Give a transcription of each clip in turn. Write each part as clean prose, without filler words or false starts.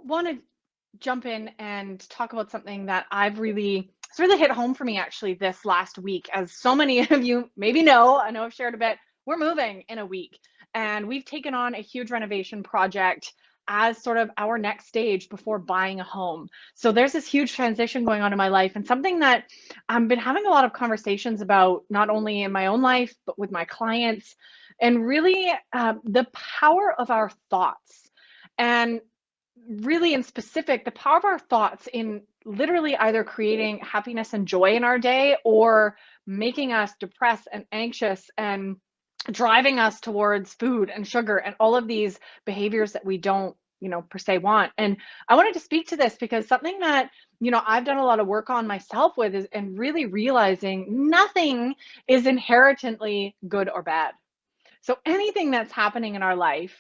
want to jump in and talk about something that it's really hit home for me actually this last week. As so many of you maybe know, I know I've shared a bit, we're moving in a week and we've taken on a huge renovation project as sort of our next stage before buying a home. So there's this huge transition going on in my life and something that I've been having a lot of conversations about, not only in my own life, but with my clients, and really the power of our thoughts. And really in specific, the power of our thoughts in literally either creating happiness and joy in our day or making us depressed and anxious and driving us towards food and sugar and all of these behaviors that we don't, per se want. And I wanted to speak to this because something that, I've done a lot of work on myself with is, and really realizing nothing is inherently good or bad. So anything that's happening in our life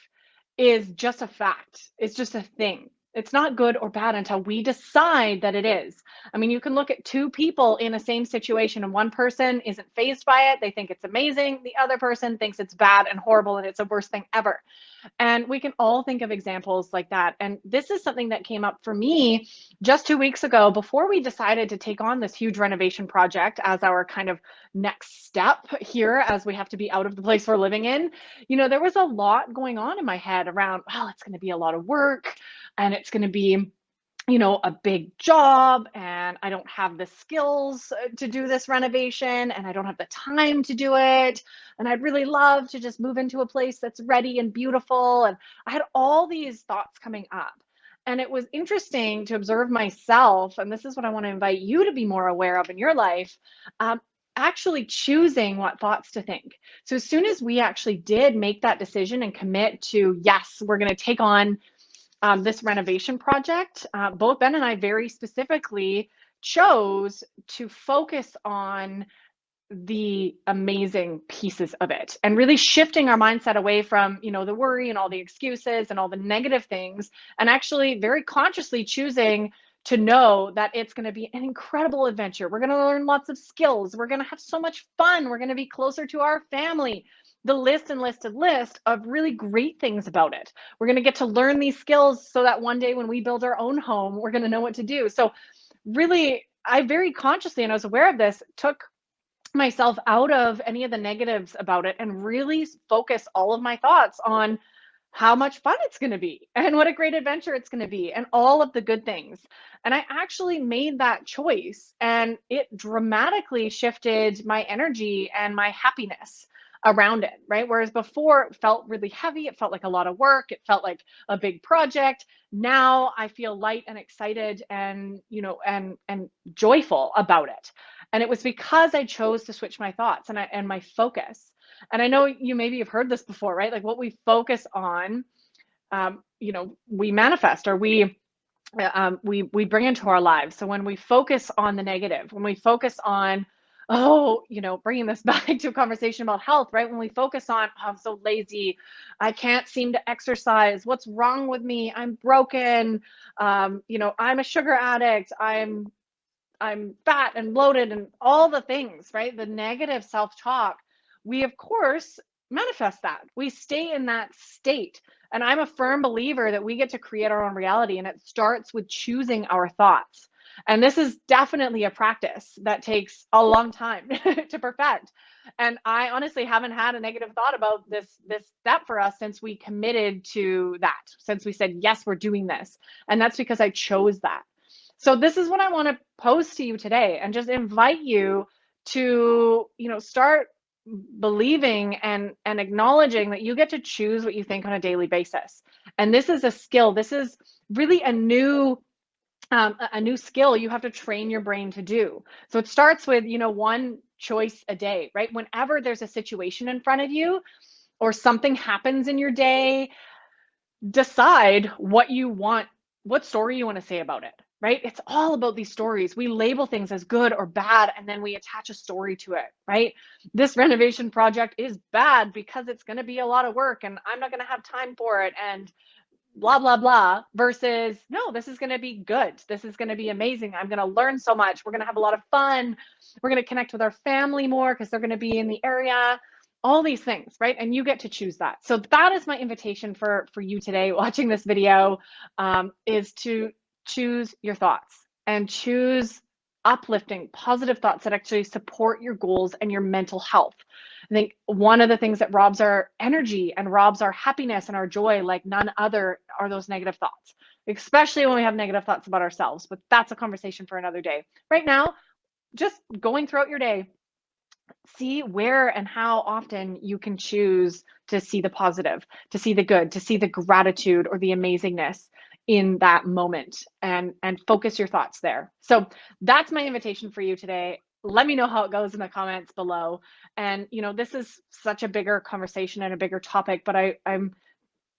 is just a fact. It's just a thing. It's not good or bad until we decide that it is. I mean, you can look at two people in a same situation and one person isn't fazed by it. They think it's amazing. The other person thinks it's bad and horrible and it's the worst thing ever. And we can all think of examples like that. And this is something that came up for me just 2 weeks ago before we decided to take on this huge renovation project as our kind of next step here, as we have to be out of the place we're living in. There was a lot going on in my head around, well, it's going to be a lot of work and it's going to be a big job, and I don't have the skills to do this renovation, and I don't have the time to do it. And I'd really love to just move into a place that's ready and beautiful. And I had all these thoughts coming up. And it was interesting to observe myself. And this is what I want to invite you to be more aware of in your life. Actually choosing what thoughts to think. So as soon as we actually did make that decision and commit to, yes, we're going to take on this renovation project, both Ben and I very specifically chose to focus on the amazing pieces of it and really shifting our mindset away from, the worry and all the excuses and all the negative things, and actually very consciously choosing to know that it's going to be an incredible adventure. We're going to learn lots of skills. We're going to have so much fun. We're going to be closer to our family. The list and list and list of really great things about it. We're going to get to learn these skills so that one day when we build our own home, we're going to know what to do. So really, I very consciously, and I was aware of this, took myself out of any of the negatives about it and really focus all of my thoughts on how much fun it's going to be and what a great adventure it's going to be and all of the good things. And I actually made that choice, and it dramatically shifted my energy and my happiness around it, right? Whereas before it felt really heavy, it felt like a lot of work, it felt like a big project. Now I feel light and excited and, and joyful about it. And it was because I chose to switch my thoughts and my focus. And I know you maybe have heard this before, right? Like what we focus on, we manifest, or we bring into our lives. So when we focus on the negative, when we focus on, bringing this back to a conversation about health, right? When we focus on, oh, I'm so lazy, I can't seem to exercise, what's wrong with me? I'm broken. I'm a sugar addict. I'm fat and bloated and all the things, right? The negative self-talk, we of course manifest that. We stay in that state. And I'm a firm believer that we get to create our own reality, and it starts with choosing our thoughts. And this is definitely a practice that takes a long time to perfect. And I honestly haven't had a negative thought about this step for us since we committed to that, since we said, yes, we're doing this. And that's because I chose that. So this is what I want to pose to you today, and just invite you to, start believing and acknowledging that you get to choose what you think on a daily basis. And this is a skill. This is really a new skill you have to train your brain to do. So it starts with, one choice a day, right? Whenever there's a situation in front of you or something happens in your day, decide what story you want to say about it, right? It's all about these stories. We label things as good or bad, and then we attach a story to it, right? This renovation project is bad because it's going to be a lot of work and I'm not going to have time for it and blah, blah, blah, versus, no, this is going to be good. This is going to be amazing. I'm going to learn so much. We're going to have a lot of fun. We're going to connect with our family more because they're going to be in the area. all these things, right? And you get to choose that. So that is my invitation for you today watching this video, is to choose your thoughts and choose uplifting, positive thoughts that actually support your goals and your mental health. I think one of the things that robs our energy and robs our happiness and our joy like none other are those negative thoughts, especially when we have negative thoughts about ourselves. But that's a conversation for another day. Right now, just going throughout your day, see where and how often you can choose to see the positive, to see the good, to see the gratitude or the amazingness in that moment, and focus your thoughts there. So that's my invitation for you today. Let me know how it goes in the comments below. And this is such a bigger conversation and a bigger topic, but I'm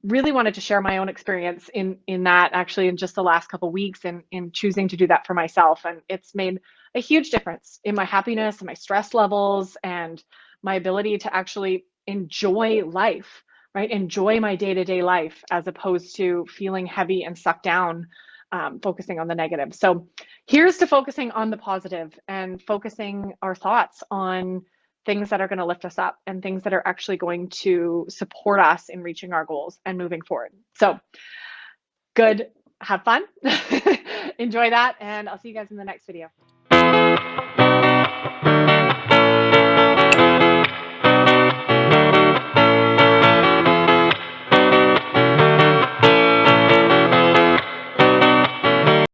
really wanted to share my own experience in that, actually, in just the last couple of weeks, and in choosing to do that for myself. And it's made a huge difference in my happiness and my stress levels and my ability to actually enjoy life, right? Enjoy my day-to-day life, as opposed to feeling heavy and sucked down, focusing on the negative. So here's to focusing on the positive and focusing our thoughts on things that are going to lift us up and things that are actually going to support us in reaching our goals and moving forward. So good. Have fun. Enjoy that. And I'll see you guys in the next video.